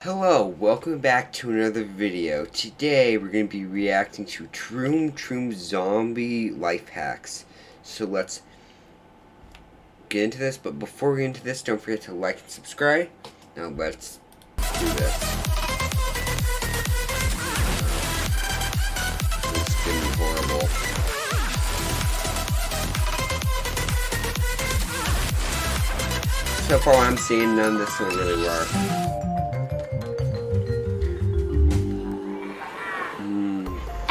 Hello, welcome back to another video. Today we're going to be reacting to Troom zombie life hacks. So let's get into this, but before we get into this, don't forget to like and subscribe. Now let's do this. It's getting horrible. So far I'm seeing none of this will really work.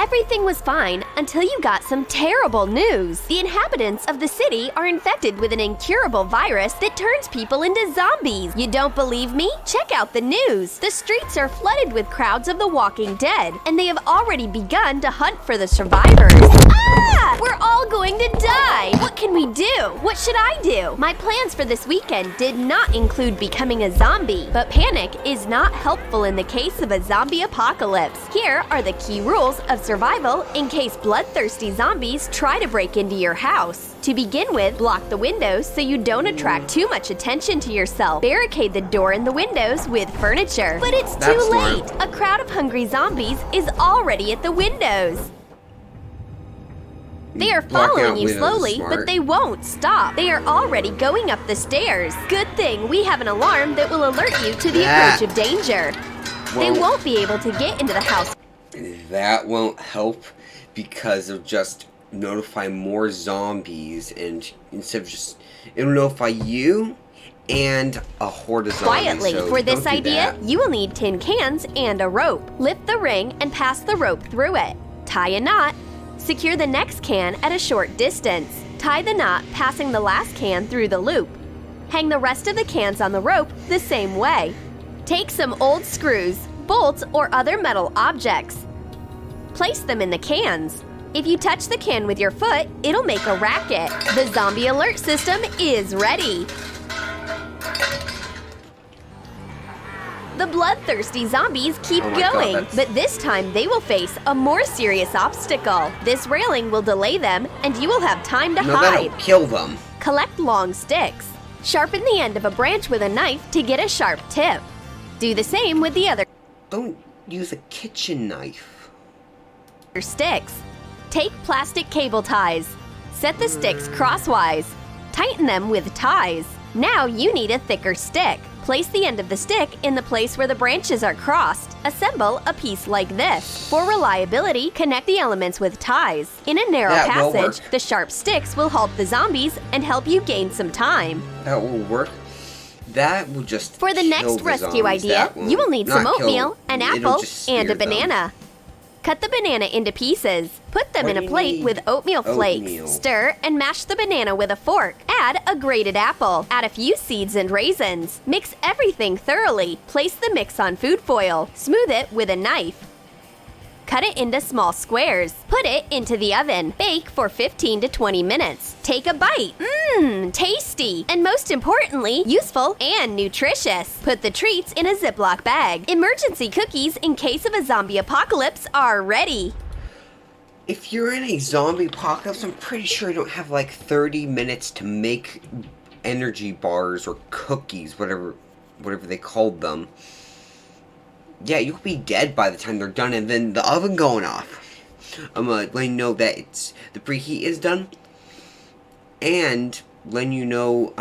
Everything was fine until you got some terrible news. The inhabitants of the city are infected with an incurable virus that turns people into zombies. You don't believe me? Check out the news. The streets are flooded with crowds of the walking dead, and they have already begun to hunt for the survivors. Ah! We're all going to die! What can we do? What should I do? My plans for this weekend did not include becoming a zombie, but panic is not helpful in the case of a zombie apocalypse. Here are the key rules of survival in case bloodthirsty zombies try to break into your house. To begin with, block the windows so you don't attract too much attention to yourself. Barricade the door and the windows with furniture. But it's too late! A crowd of hungry zombies is already at the windows. They are following you slowly, but they won't stop. They are already going up the stairs. Good thing we have an alarm that will alert you to the approach of danger. They won't be able to get into the house. That won't help because it'll just notify more zombies, and instead of just, it'll notify you and a horde of zombies. Quietly, so for this idea, that. you will need tin cans and a rope. Lift the ring and pass the rope through it. Tie a knot. Secure the next can at a short distance. Tie the knot, passing the last can through the loop. Hang the rest of the cans on the rope the same way. Take some old screws, bolts, or other metal objects. Place them in the cans. If you touch the can with your foot, it'll make a racket. The zombie alert system is ready. The bloodthirsty zombies keep going, but this time they will face a more serious obstacle. This railing will delay them, and you will have time to hide. That'll kill them. Collect long sticks. Sharpen the end of a branch with a knife to get a sharp tip. Do the same with the other Don't use a kitchen knife. sticks. Take plastic cable ties. Set the sticks crosswise. Tighten them with ties. Now you need a thicker stick. Place the end of the stick in the place where the branches are crossed. Assemble a piece like this. For reliability, connect the elements with ties. In a narrow passage, the sharp sticks will halt the zombies and help you gain some time. That will work. That will just For the next rescue idea, you will need some oatmeal, an apple, and a banana. Cut the banana into pieces. Put them in a plate with oatmeal flakes. Stir and mash the banana with a fork. Add a grated apple. Add a few seeds and raisins. Mix everything thoroughly. Place the mix on food foil. Smooth it with a knife. Cut it into small squares. Put it into the oven. Bake for 15 to 20 minutes. Take a bite. Mmm, tasty. And most importantly, useful and nutritious. Put the treats in a Ziploc bag. Emergency cookies in case of a zombie apocalypse are ready. If you're in a zombie apocalypse, I'm pretty sure you don't have like 30 minutes to make energy bars or cookies, whatever they called them. Yeah, you'll be dead by the time they're done, and then the oven going off. I'm letting you know that the preheat is done, and letting you know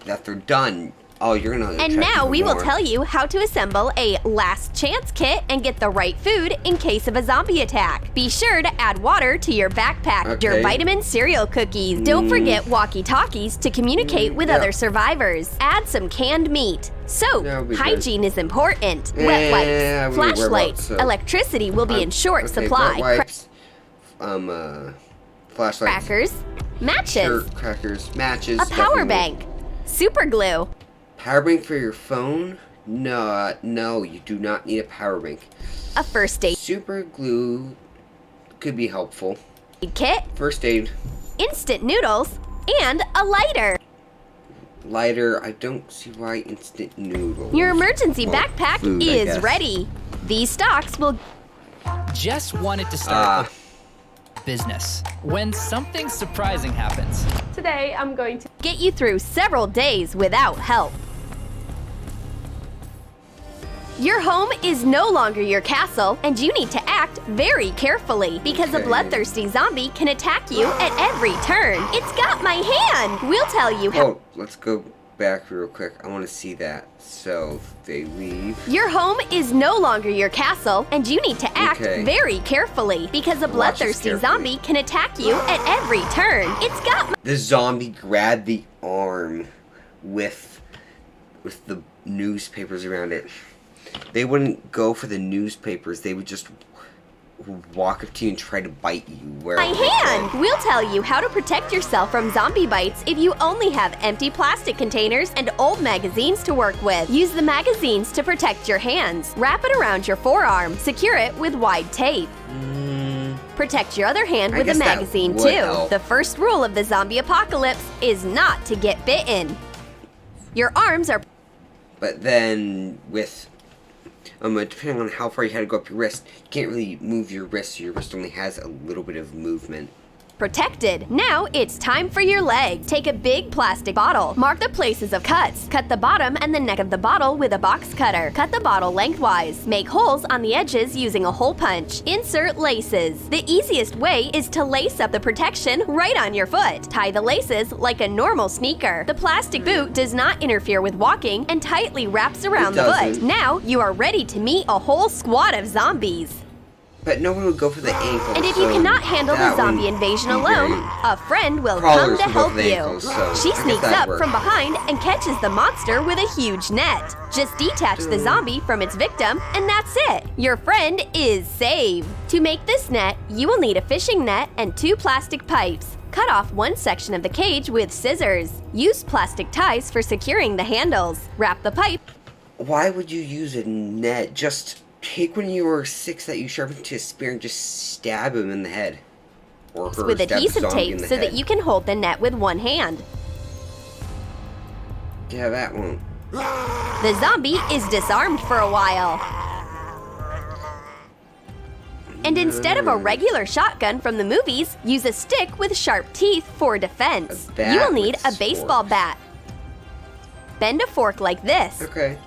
that they're done. Oh, you're gonna. And now we will tell you how to assemble a last chance kit and get the right food in case of a zombie attack. Be sure to add water to your backpack. Your vitamin cereal cookies. Don't forget walkie-talkies to communicate with other survivors. Add some canned meat. Soap. Hygiene is important. Wet wipes. Flashlights. Electricity will be in short supply. Wet wipes. Flashlights. Crackers. Matches. Crackers. Matches. A power bank. Super glue. Power bank for your phone? No, you do not need a power bank. A first aid. Super glue could be helpful. Kit. First aid. Instant noodles. And a lighter. Lighter, I don't see why instant noodles. Your emergency backpack is ready. These stocks will... Just wanted to start a business when something surprising happens. Today, I'm going to get you through several days without help. Your home is no longer your castle, and you need to act very carefully because a Okay. bloodthirsty zombie can attack you at every turn. It's got my hand! We'll tell you how. Oh, let's go back real quick. I want to see that. So they leave. Your home is no longer your castle, and you need to act Okay. very carefully because a Watch this bloodthirsty carefully. zombie can attack you at every turn. It's got my. The zombie grabbed the arm with the newspapers around it. They wouldn't go for the newspapers. They would just walk up to you and try to bite you. My hand! We'll tell you how to protect yourself from zombie bites if you only have empty plastic containers and old magazines to work with. Use the magazines to protect your hands. Wrap it around your forearm. Secure it with wide tape. Protect your other hand I with a guess that magazine would too. help. The first rule of the zombie apocalypse is not to get bitten. Your arms are But then with depending on how far you had to go up your wrist, you can't really move your wrist. So your wrist only has a little bit of movement. protected. Now it's time for your leg. Take a big plastic bottle. Mark the places of cuts. Cut the bottom and the neck of the bottle with a box cutter. Cut the bottle lengthwise. Make holes on the edges using a hole punch. Insert laces. The easiest way is to lace up the protection right on your foot. Tie the laces like a normal sneaker. The plastic boot does not interfere with walking and tightly wraps around the foot. doesn't. Now you are ready to meet a whole squad of zombies. But no one would go for the ankle. And if you so cannot handle the that zombie wouldn't invasion be alone, very- a friend will Crawlers come to will go help for the you. ankles, so I She guess sneaks that'd up work. from behind and catches the monster with a huge net. Just detach the zombie from its victim, and that's it. Your friend is saved. To make this net, you will need a fishing net and 2 plastic pipes. Cut off one section of the cage with scissors. Use plastic ties for securing the handles. Wrap the pipe Why would you use a net? Just take one of your sticks that you sharpen to a spear and just stab him in the head. Or her, with stab the adhesive zombie tape in the so head. that you can hold the net with one hand. Yeah, that won't. The zombie is disarmed for a while. And instead of a regular shotgun from the movies, use a stick with sharp teeth for defense. A bat You will need with a baseball forks. bat. Bend a fork like this. Okay.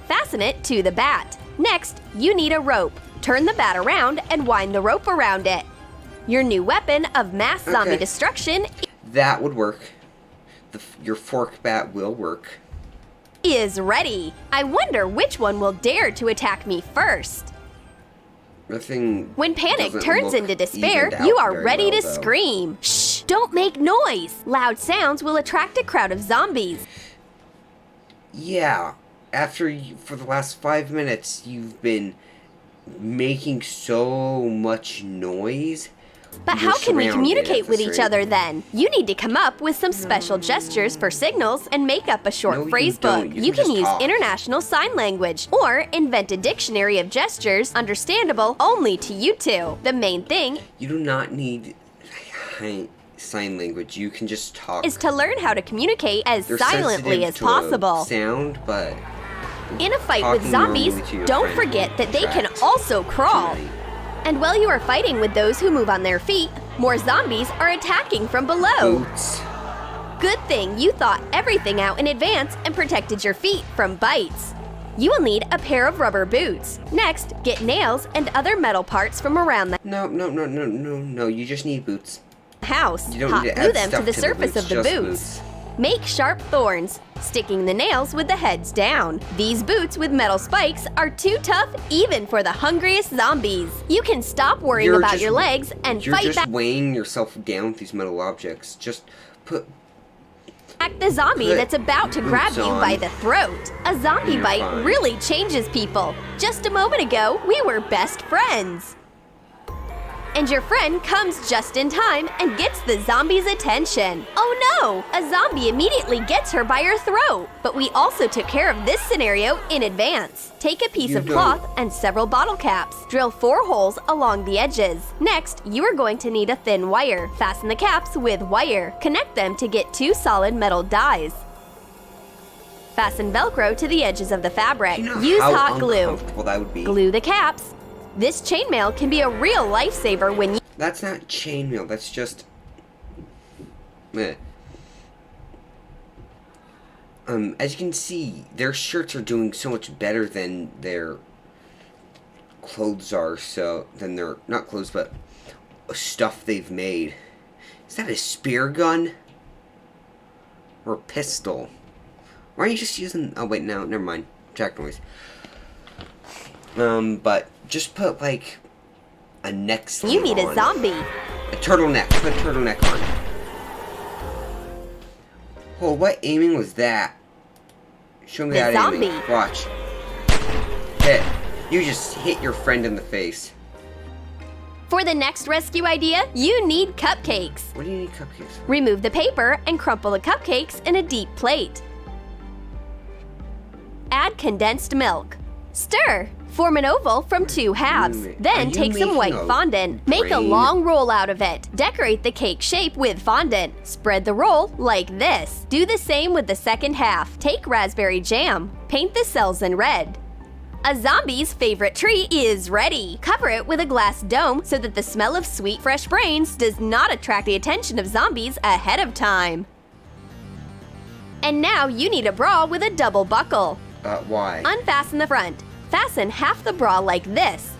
Fasten it to the bat. Next, you need a rope. Turn the bat around and wind the rope around it. Your new weapon of mass zombie Okay. destruction That would work. Your fork bat will work. is ready. I wonder which one will dare to attack me first. The thing When panic doesn't turns look into despair, evened you out are very ready well, to though. scream. Shh! Don't make noise. Loud sounds will attract a crowd of zombies. Yeah. For the last 5 minutes, you've been making so much noise. But You're how can we surrounded communicate at with this each rate. other then? You need to come up with some special gestures for signals and make up a short No, you phrase don't. book. You You can can just use talk. international sign language or invent a dictionary of gestures understandable only to you two. The main thing You do not need sign language. You can just talk. is to learn how to communicate as They're silently sensitive as to possible. sound, but In a fight with talking zombies, normally to your don't friend forget will that they can attract also crawl. too many. And while you are fighting with those who move on their feet, more zombies are attacking from below. Boots. Good thing you thought everything out in advance and protected your feet from bites. You will need a pair of rubber boots. Next, get nails and other metal parts from around the No. You just need boots. house. You don't Hot need to glue add them to stuff the to the surface boots, of the just boots. boots. Make sharp thorns, sticking the nails with the heads down. These boots with metal spikes are too tough even for the hungriest zombies. You can stop worrying You're about just- your legs and You're fight just back weighing yourself down with these metal objects. Just put. the zombie Put that's about to grab boots you on. by the throat. A zombie You're bite fine. really changes people. Just a moment ago, we were best friends. And your friend comes just in time and gets the zombie's attention. Oh no! A zombie immediately gets her by her throat. But we also took care of this scenario in advance. Take a piece You of don't. cloth and several bottle caps. Drill 4 holes along the edges. Next, you are going to need a thin wire. Fasten the caps with wire. Connect them to get 2 solid metal dies. Fasten Velcro to the edges of the fabric. You know Use how hot glue. uncomfortable that would be. Glue the caps. This chainmail can be a real lifesaver when you That's not chainmail. That's just. Meh. as you can see, their shirts are doing so much better than their clothes are, so than their not clothes but stuff they've made. Is that a spear gun or a pistol? Why are you just using? Oh wait, no, never mind. Jack noise. But just put like a neck sleeve You need a on. zombie. A turtleneck. Put a turtleneck on. Oh, what aiming was that? Show me The that zombie. aiming. Watch. Hit. You just hit your friend in the face. For the next rescue idea, you need cupcakes. What do you need cupcakes? Remove the paper and crumple the cupcakes in a deep plate. Add condensed milk. Stir. Form an oval from 2 halves. Are Then you take some white making a fondant. Make a brain? long roll out of it. Decorate the cake shape with fondant. Spread the roll like this. Do the same with the second half. Take raspberry jam. Paint the cells in red. A zombie's favorite treat is ready. Cover it with a glass dome so that the smell of sweet, fresh brains does not attract the attention of zombies ahead of time. And now you need a bra with a double buckle. Why? Unfasten the front. Fasten half the bra like this.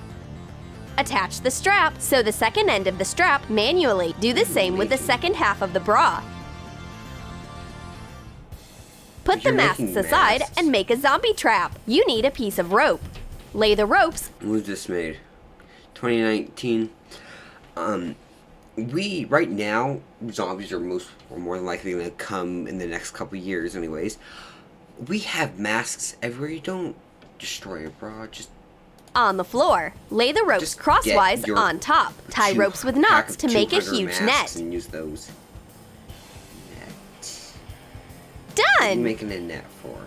Attach the strap, sew the second end of the strap manually. Do the same with the second half of the bra. Put the You're masks making aside masks. and make a zombie trap. You need a piece of rope. Lay the ropes. When was this made? 2019. Right now, zombies are more than likely going to come in the next couple years anyways. We have masks everywhere. You don't destroy a bra, just On the floor. Lay the ropes Just crosswise get your on top. Tie ropes with knots to make a huge net. And use those. Net. What are you Done! making a net for?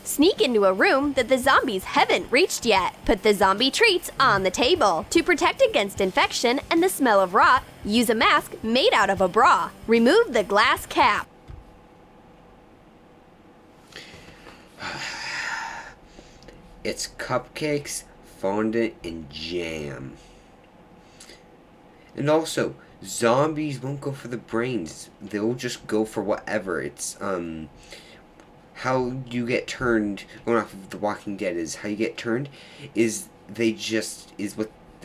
Sneak into a room that the zombies haven't reached yet. Put the zombie treats on the table. To protect against infection and the smell of rot, use a mask made out of a bra. Remove the glass cap. It's cupcakes, fondant, and jam. And also, zombies won't go for the brains. They'll just go for whatever. It's, how you get turned, going off of The Walking Dead, is how you get turned is they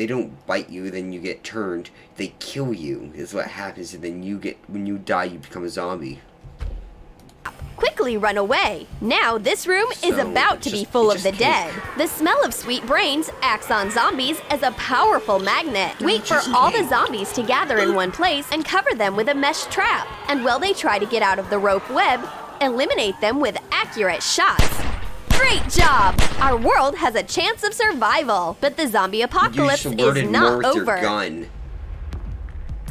don't bite you, then you get turned. They kill you, is what happens, and then when you die, you become a zombie. Quickly run away. Now this room is So, about to be just- full it of the just dead. can't- The smell of sweet brains acts on zombies as a powerful magnet. Wait for all the zombies to gather in one place and cover them with a mesh trap. And while they try to get out of the rope web, eliminate them with accurate shots. Great job! Our world has a chance of survival, but the zombie apocalypse You just is alerted more not with over. your gun.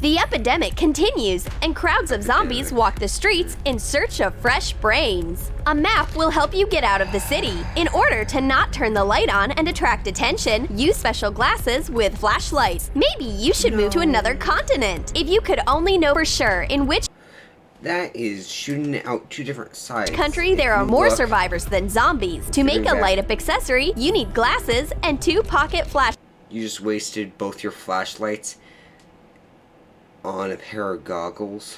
The epidemic continues, and crowds of zombies walk the streets in search of fresh brains. A map will help you get out of the city. In order to not turn the light on and attract attention, use special glasses with flashlights. Maybe you should move to another continent. If you could only know for sure in which That is shooting out 2 different sides. country If there are you more look- survivors than zombies. To make a back. light-up accessory, you need glasses and 2 pocket flash. You just wasted both your flashlights on a pair of goggles.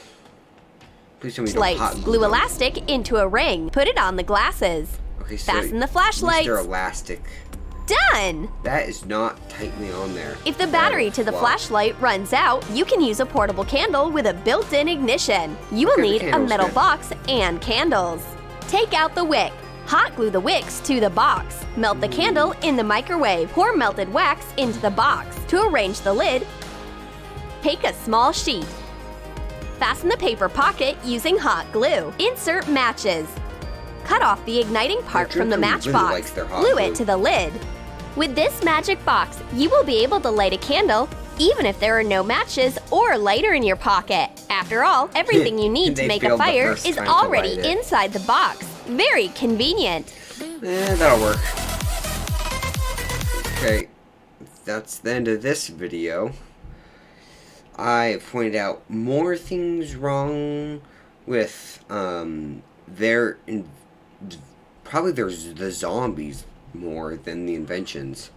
Please tell me you don't hot Lights. Glue them. elastic into a ring. Put it on the glasses. Okay, so Fasten the use flashlights. their elastic. Done! That is not tightly on there. If the battery to the Wow. flashlight runs out, you can use a portable candle with a built-in ignition. You will Okay, the need a candle's metal good. box and candles. Take out the wick. Hot glue the wicks to the box. Melt the candle in the microwave. Pour melted wax into the box. To arrange the lid, take a small sheet. Fasten the paper pocket using hot glue. Insert matches. Cut off the igniting part from the drinker really matchbox. likes their hot Glue glue. it to the lid. With this magic box, you will be able to light a candle even if there are no matches or lighter in your pocket. After all, everything you need to They make a failed the fire first is time to already light it. inside the box. Very convenient. That'll work. Okay, that's the end of this video. I pointed out more things wrong with probably there's the zombies more than the inventions.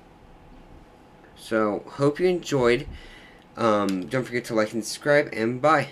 So hope you enjoyed. Don't forget to like and subscribe, and bye.